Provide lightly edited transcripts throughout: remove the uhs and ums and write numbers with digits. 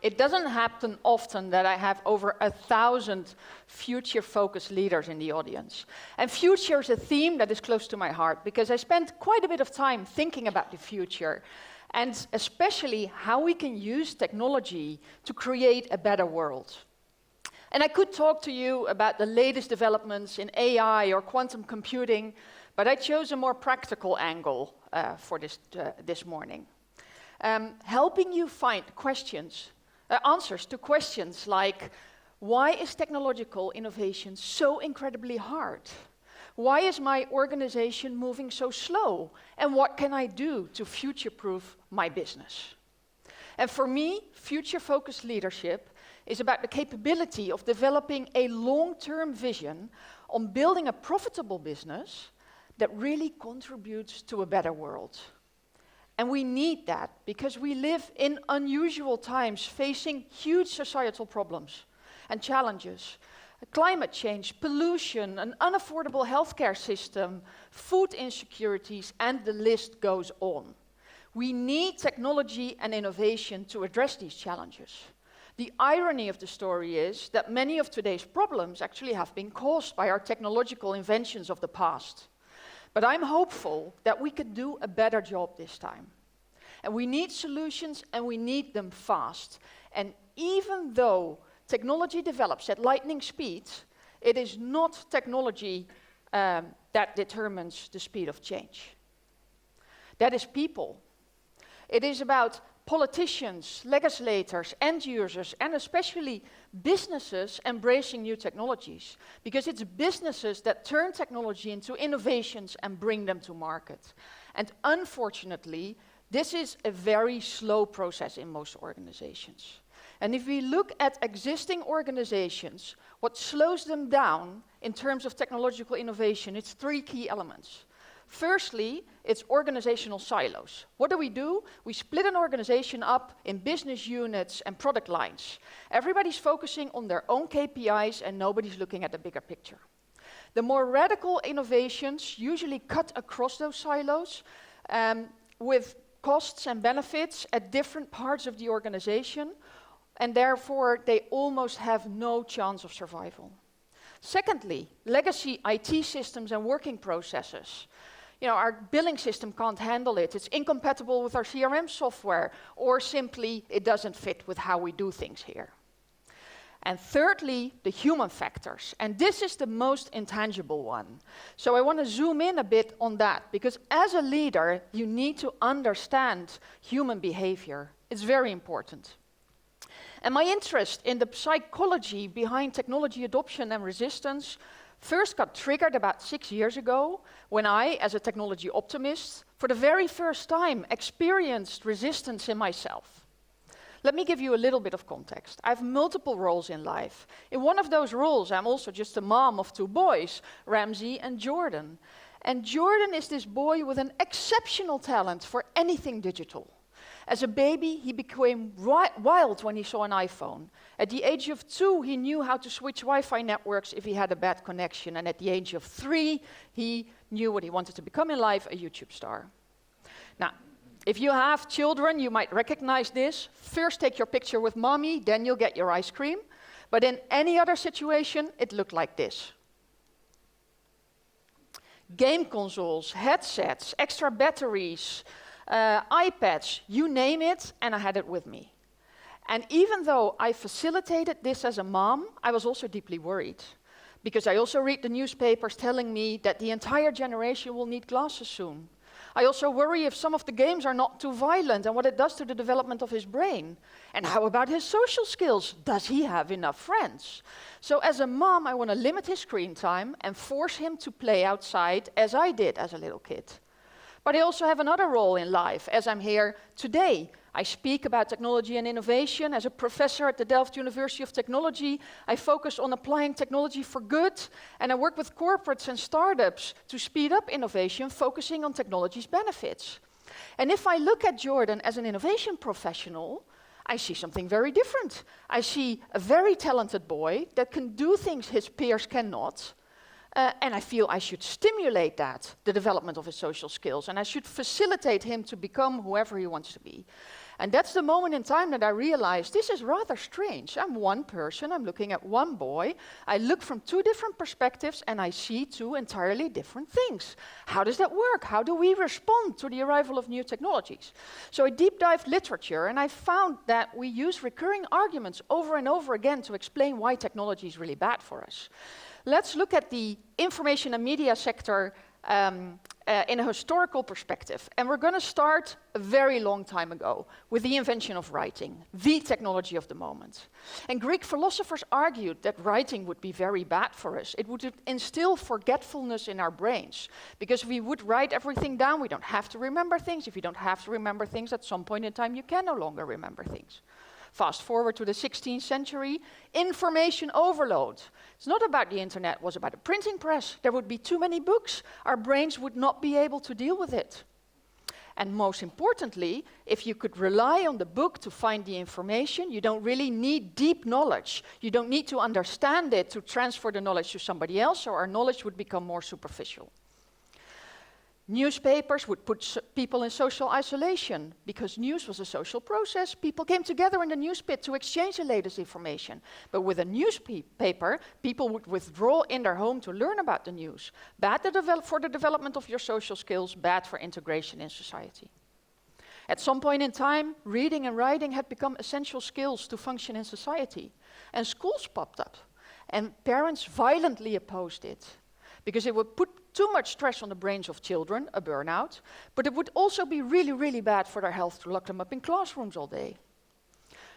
It doesn't happen often that I have over 1,000 future-focused leaders in the audience. And future is a theme that is close to my heart because I spent quite a bit of time thinking about the future and especially how we can use technology to create a better world. And I could talk to you about the latest developments in AI or quantum computing, but I chose a more practical angle for this morning. Helping you find answers to questions like, why is technological innovation so incredibly hard? Why is my organization moving so slow? And what can I do to future-proof my business? And for me, future-focused leadership is about the capability of developing a long-term vision on building a profitable business that really contributes to a better world. And we need that because we live in unusual times facing huge societal problems and challenges. Climate change, pollution, an unaffordable healthcare system, food insecurities, and the list goes on. We need technology and innovation to address these challenges. The irony of the story is that many of today's problems actually have been caused by our technological inventions of the past. But I'm hopeful that we could do a better job this time. And we need solutions and we need them fast. And even though technology develops at lightning speed, it is not technology that determines the speed of change. That is people. It is about politicians, legislators, end users, and especially businesses embracing new technologies. Because it's businesses that turn technology into innovations and bring them to market. And unfortunately, this is a very slow process in most organizations. And if we look at existing organizations, what slows them down in terms of technological innovation, it's 3 key elements. Firstly, it's organizational silos. What do? We split an organization up in business units and product lines. Everybody's focusing on their own KPIs and nobody's looking at the bigger picture. The more radical innovations usually cut across those silos with costs and benefits at different parts of the organization, and therefore they almost have no chance of survival. Secondly, legacy IT systems and working processes. Our billing system can't handle it. It's incompatible with our CRM software, or simply it doesn't fit with how we do things here. And thirdly, the human factors. And this is the most intangible one. So I want to zoom in a bit on that, because as a leader, you need to understand human behavior. It's very important. And my interest in the psychology behind technology adoption and resistance first got triggered about 6 years ago when I, as a technology optimist, for the very first time experienced resistance in myself. Let me give you a little bit of context. I have multiple roles in life. In one of those roles, I'm also just a mom of 2 boys, Ramsey and Jordan. And Jordan is this boy with an exceptional talent for anything digital. As a baby, he became wild when he saw an iPhone. At the age of 2, he knew how to switch Wi-Fi networks if he had a bad connection. And at the age of 3, he knew what he wanted to become in life, a YouTube star. Now, if you have children, you might recognize this. First, take your picture with mommy, then you'll get your ice cream. But in any other situation, it looked like this. Game consoles, headsets, extra batteries, iPads, you name it, and I had it with me. And even though I facilitated this as a mom, I was also deeply worried. Because I also read the newspapers telling me that the entire generation will need glasses soon. I also worry if some of the games are not too violent and what it does to the development of his brain. And how about his social skills? Does he have enough friends? So as a mom, I want to limit his screen time and force him to play outside as I did as a little kid. But I also have another role in life, as I'm here today. I speak about technology and innovation. As a professor at the Delft University of Technology, I focus on applying technology for good, and I work with corporates and startups to speed up innovation, focusing on technology's benefits. And if I look at Jordan as an innovation professional, I see something very different. I see a very talented boy that can do things his peers cannot. And I feel I should stimulate that, the development of his social skills, and I should facilitate him to become whoever he wants to be. And that's the moment in time that I realized this is rather strange. I'm one person, I'm looking at one boy. I look from two different perspectives and I see two entirely different things. How does that work? How do we respond to the arrival of new technologies? So I deep dived literature and I found that we use recurring arguments over and over again to explain why technology is really bad for us. Let's look at the information and media sector in a historical perspective. And we're going to start a very long time ago with the invention of writing, the technology of the moment. And Greek philosophers argued that writing would be very bad for us. It would instill forgetfulness in our brains, because if we would write everything down, we don't have to remember things. If you don't have to remember things, at some point in time, you can no longer remember things. Fast forward to the 16th century, information overload. It's not about the internet, it was about a printing press. There would be too many books. Our brains would not be able to deal with it. And most importantly, if you could rely on the book to find the information, you don't really need deep knowledge. You don't need to understand it to transfer the knowledge to somebody else, so our knowledge would become more superficial. Newspapers would put people in social isolation because news was a social process. People came together in the newspit to exchange the latest information. But with a newspaper, people would withdraw in their home to learn about the news. Bad for the development of your social skills, bad for integration in society. At some point in time, reading and writing had become essential skills to function in society. And schools popped up. And parents violently opposed it, because it would put too much stress on the brains of children, a burnout, but it would also be really, really bad for their health to lock them up in classrooms all day.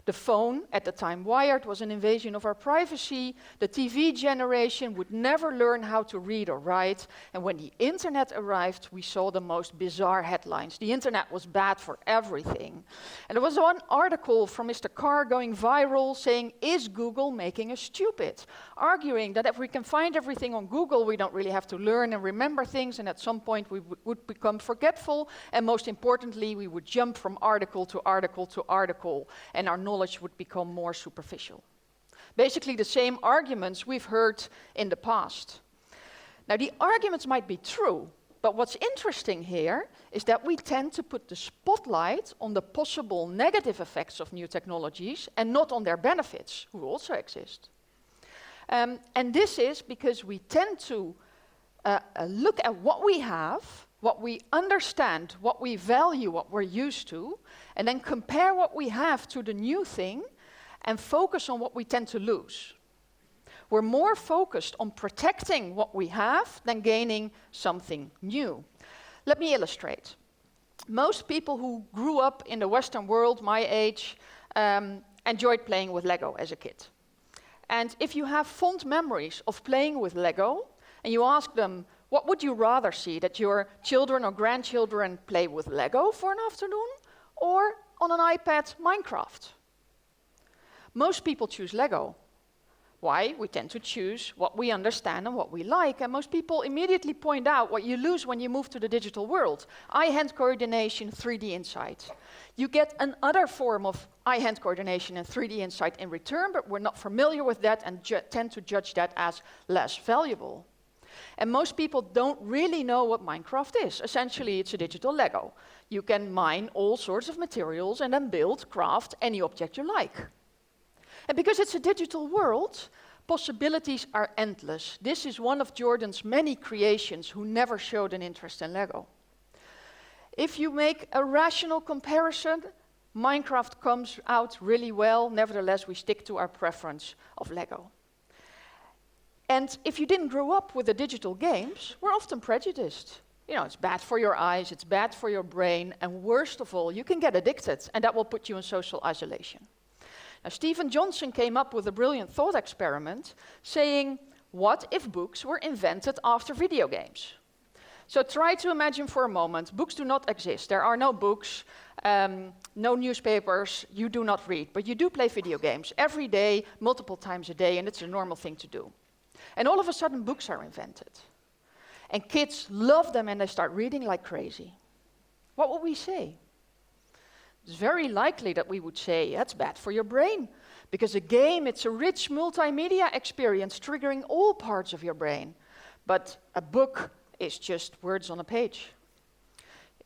The phone, at the time wired, was an invasion of our privacy. The TV generation would never learn how to read or write. And when the internet arrived, we saw the most bizarre headlines. The internet was bad for everything. And there was one article from Mr. Carr going viral saying, "Is Google making us stupid?" Arguing that if we can find everything on Google, we don't really have to learn and remember things, and at some point we would become forgetful, and most importantly, we would jump from article to article to article, and our knowledge would become more superficial. Basically the same arguments we've heard in the past. Now the arguments might be true, but what's interesting here is that we tend to put the spotlight on the possible negative effects of new technologies and not on their benefits, who also exist. And this is because we tend to look at what we have, what we understand, what we value, what we're used to, and then compare what we have to the new thing and focus on what we tend to lose. We're more focused on protecting what we have than gaining something new. Let me illustrate. Most people who grew up in the Western world, my age, enjoyed playing with Lego as a kid. And if you have fond memories of playing with Lego, and you ask them, what would you rather see, that your children or grandchildren play with Lego for an afternoon, or on an iPad Minecraft? Most people choose Lego. Why? We tend to choose what we understand and what we like, and most people immediately point out what you lose when you move to the digital world. Eye-hand coordination, 3D insight. You get another form of eye-hand coordination and 3D insight in return, but we're not familiar with that and tend to judge that as less valuable. And most people don't really know what Minecraft is. Essentially, it's a digital Lego. You can mine all sorts of materials and then build, craft any object you like. And because it's a digital world, possibilities are endless. This is one of Jordan's many creations who never showed an interest in Lego. If you make a rational comparison, Minecraft comes out really well. Nevertheless, we stick to our preference of Lego. And if you didn't grow up with the digital games, we're often prejudiced. You know, it's bad for your eyes, it's bad for your brain, and worst of all, you can get addicted, and that will put you in social isolation. Now, Stephen Johnson came up with a brilliant thought experiment saying, what if books were invented after video games? So try to imagine for a moment, books do not exist. There are no books, no newspapers, you do not read, but you do play video games every day, multiple times a day, and it's a normal thing to do. And all of a sudden, books are invented. And kids love them and they start reading like crazy. What would we say? It's very likely that we would say, that's bad for your brain. Because a game, it's a rich multimedia experience triggering all parts of your brain. But a book is just words on a page.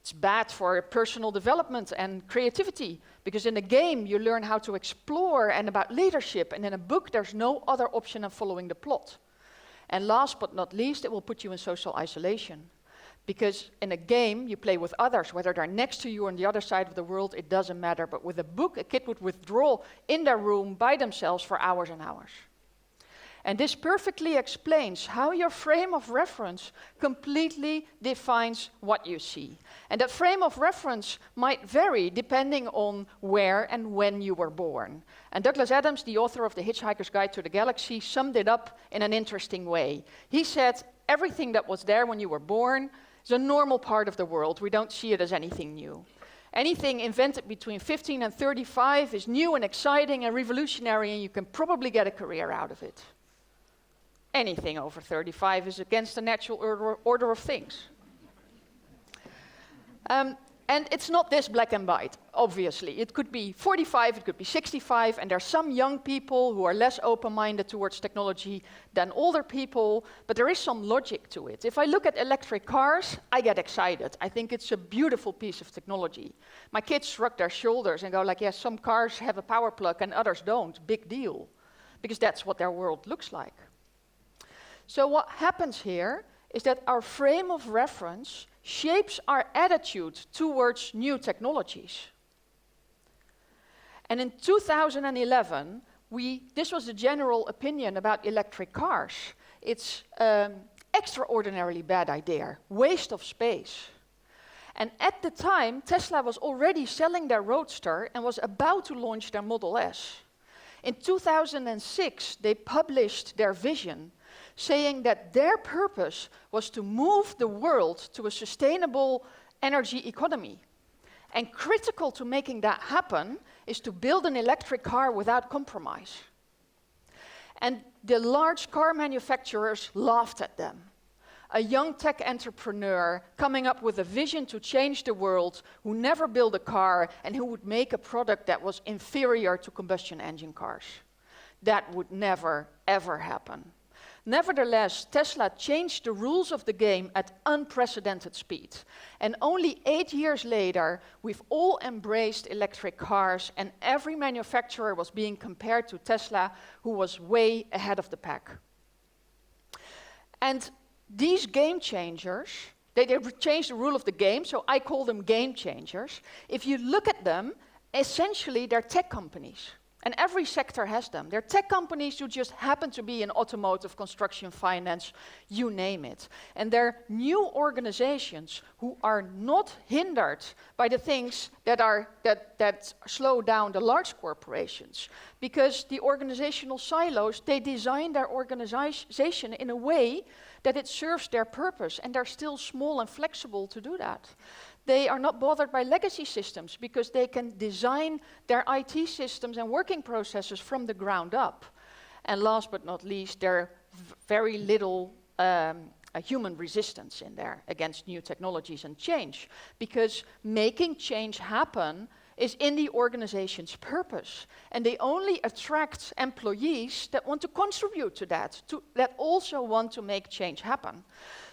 It's bad for personal development and creativity, because in a game you learn how to explore and about leadership, and in a book there's no other option than following the plot. And last but not least, it will put you in social isolation. Because in a game you play with others, whether they're next to you on the other side of the world, it doesn't matter. But with a book, a kid would withdraw in their room by themselves for hours and hours. And this perfectly explains how your frame of reference completely defines what you see. And that frame of reference might vary depending on where and when you were born. And Douglas Adams, the author of The Hitchhiker's Guide to the Galaxy, summed it up in an interesting way. He said, everything that was there when you were born is a normal part of the world. We don't see it as anything new. Anything invented between 15 and 35 is new and exciting and revolutionary, and you can probably get a career out of it. Anything over 35 is against the natural order of things. And it's not this black and white, obviously. It could be 45, it could be 65, and there are some young people who are less open-minded towards technology than older people, but there is some logic to it. If I look at electric cars, I get excited. I think it's a beautiful piece of technology. My kids shrug their shoulders and go like, yes, some cars have a power plug and others don't. Big deal. Because that's what their world looks like. So what happens here is that our frame of reference shapes our attitude towards new technologies. And in 2011, this was the general opinion about electric cars. It's extraordinarily bad idea, waste of space. And at the time, Tesla was already selling their Roadster and was about to launch their Model S. In 2006, they published their vision, saying that their purpose was to move the world to a sustainable energy economy. And critical to making that happen is to build an electric car without compromise. And the large car manufacturers laughed at them. A young tech entrepreneur coming up with a vision to change the world, who never built a car and who would make a product that was inferior to combustion engine cars. That would never, ever happen. Nevertheless, Tesla changed the rules of the game at unprecedented speed. And only 8 years later, we've all embraced electric cars, and every manufacturer was being compared to Tesla, who was way ahead of the pack. And these game changers, they changed the rule of the game, so I call them game changers. If you look at them, essentially they're tech companies. And every sector has them. They're tech companies who just happen to be in automotive, construction, finance, you name it. And they're new organizations who are not hindered by the things that slow down the large corporations. Because the organizational silos, they design their organization in a way that it serves their purpose, and they're still small and flexible to do that. They are not bothered by legacy systems because they can design their IT systems and working processes from the ground up. And last but not least, there very little human resistance in there against new technologies and change, because making change happen is in the organization's purpose. And they only attract employees that want to contribute to that, that also want to make change happen.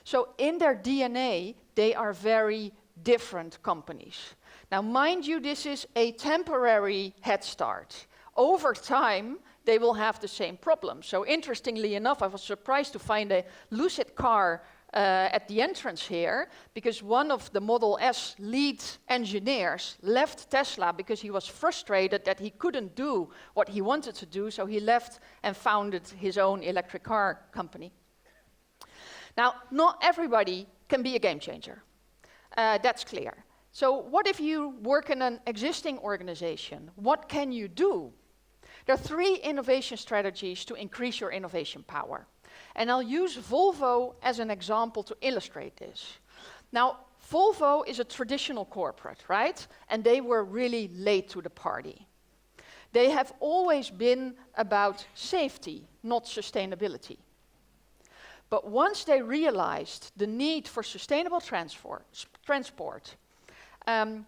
So in their DNA, they are very different companies. Now, mind you, this is a temporary head start. Over time, they will have the same problem. So interestingly enough, I was surprised to find a Lucid car at the entrance here, because one of the Model S lead engineers left Tesla because he was frustrated that he couldn't do what he wanted to do, so he left and founded his own electric car company. Now, not everybody can be a game changer. That's clear. So what if you work in an existing organization? What can you do? There are 3 innovation strategies to increase your innovation power. And I'll use Volvo as an example to illustrate this. Now, Volvo is a traditional corporate, right? And they were really late to the party. They have always been about safety, not sustainability. But once they realized the need for sustainable transport, and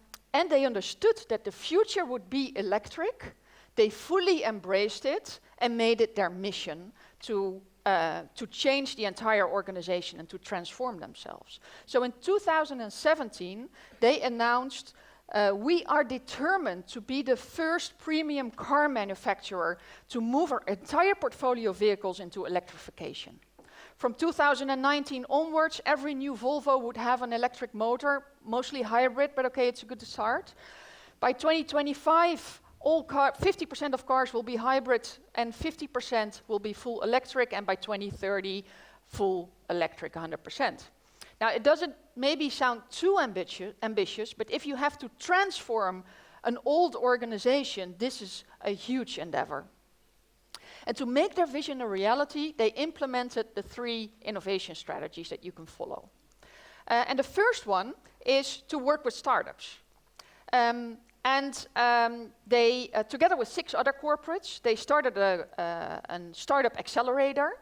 they understood that the future would be electric, they fully embraced it and made it their mission to to change the entire organization and to transform themselves. So in 2017, they announced, we are determined to be the first premium car manufacturer to move our entire portfolio of vehicles into electrification. From 2019 onwards, every new Volvo would have an electric motor, mostly hybrid, but okay, it's a good start. By 2025, 50% of cars will be hybrid and 50% will be full electric, and by 2030, full electric 100%. Now, it doesn't maybe sound too ambitious, but if you have to transform an old organization, this is a huge endeavor. And to make their vision a reality, they implemented the 3 innovation strategies that you can follow. And the first one is to work with startups. They, together with 6 other corporates, they started a startup accelerator,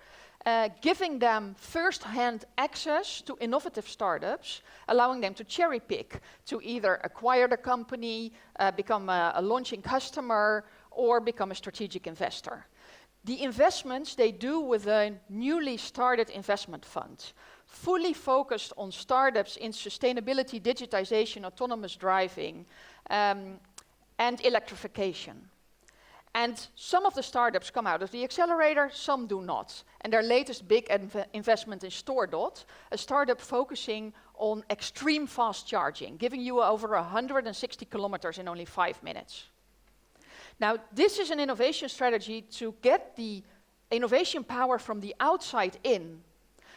giving them first-hand access to innovative startups, allowing them to cherry pick, to either acquire the company, become a launching customer, or become a strategic investor. The investments they do with a newly started investment fund, fully focused on startups in sustainability, digitization, autonomous driving, and electrification. And some of the startups come out of the accelerator, some do not. And their latest big investment is StoreDot, a startup focusing on extreme fast charging, giving you over 160 kilometers in only 5 minutes. Now, this is an innovation strategy to get the innovation power from the outside in.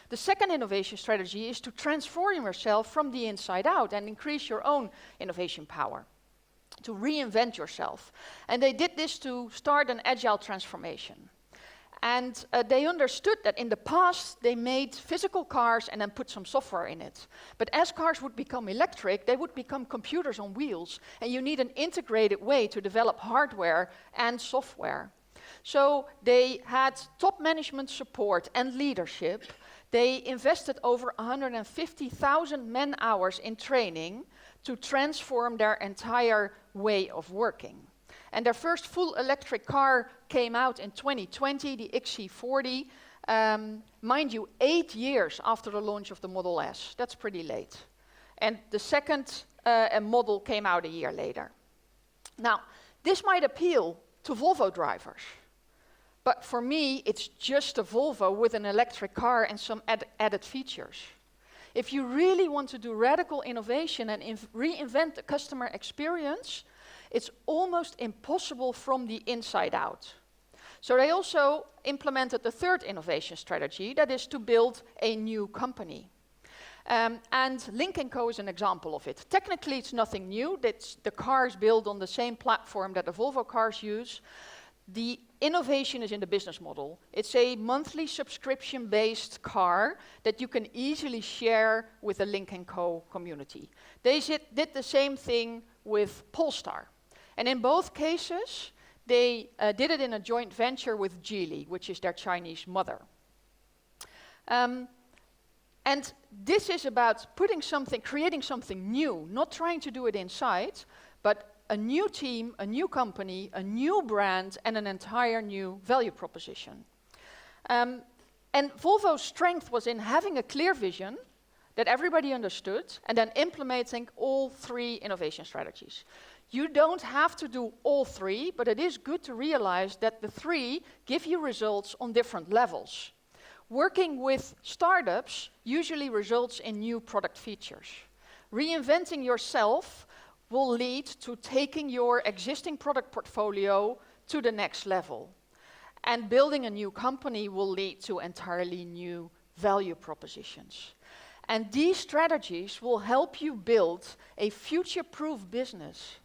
The second innovation strategy is to transform yourself from the inside out and increase your own innovation power, to reinvent yourself. And they did this to start an agile transformation. And they understood that in the past, they made physical cars and then put some software in it. But as cars would become electric, they would become computers on wheels. And you need an integrated way to develop hardware and software. So they had top management support and leadership. They invested over 150,000 man-hours in training to transform their entire way of working. And their first full electric car came out in 2020, the XC40, mind you, 8 years after the launch of the Model S. That's pretty late. And the second model came out a year later. Now, this might appeal to Volvo drivers, but for me, it's just a Volvo with an electric car and some added features. If you really want to do radical innovation and reinvent the customer experience, it's almost impossible from the inside out. So they also implemented the third innovation strategy, that is to build a new company. And Lynk & Co is an example of it. Technically, it's nothing new. The cars built on the same platform that the Volvo cars use. The innovation is in the business model. It's a monthly subscription-based car that you can easily share with the Lynk & Co community. They did the same thing with Polestar. And in both cases, they did it in a joint venture with Geely, which is their Chinese mother. And this is about creating something new, not trying to do it inside, but a new team, a new company, a new brand, and an entire new value proposition. And Volvo's strength was in having a clear vision that everybody understood, and then implementing all 3 innovation strategies. You don't have to do all 3, but it is good to realize that the 3 give you results on different levels. Working with startups usually results in new product features. Reinventing yourself will lead to taking your existing product portfolio to the next level. And building a new company will lead to entirely new value propositions. And these strategies will help you build a future-proof business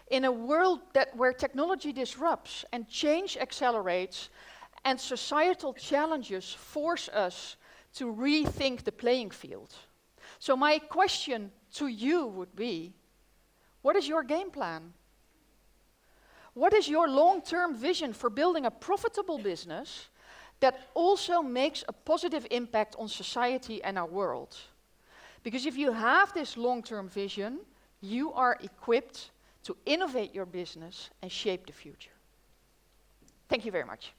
in a world where technology disrupts and change accelerates and societal challenges force us to rethink the playing field. So my question to you would be, what is your game plan? What is your long-term vision for building a profitable business that also makes a positive impact on society and our world? Because if you have this long-term vision, you are equipped to innovate your business and shape the future. Thank you very much.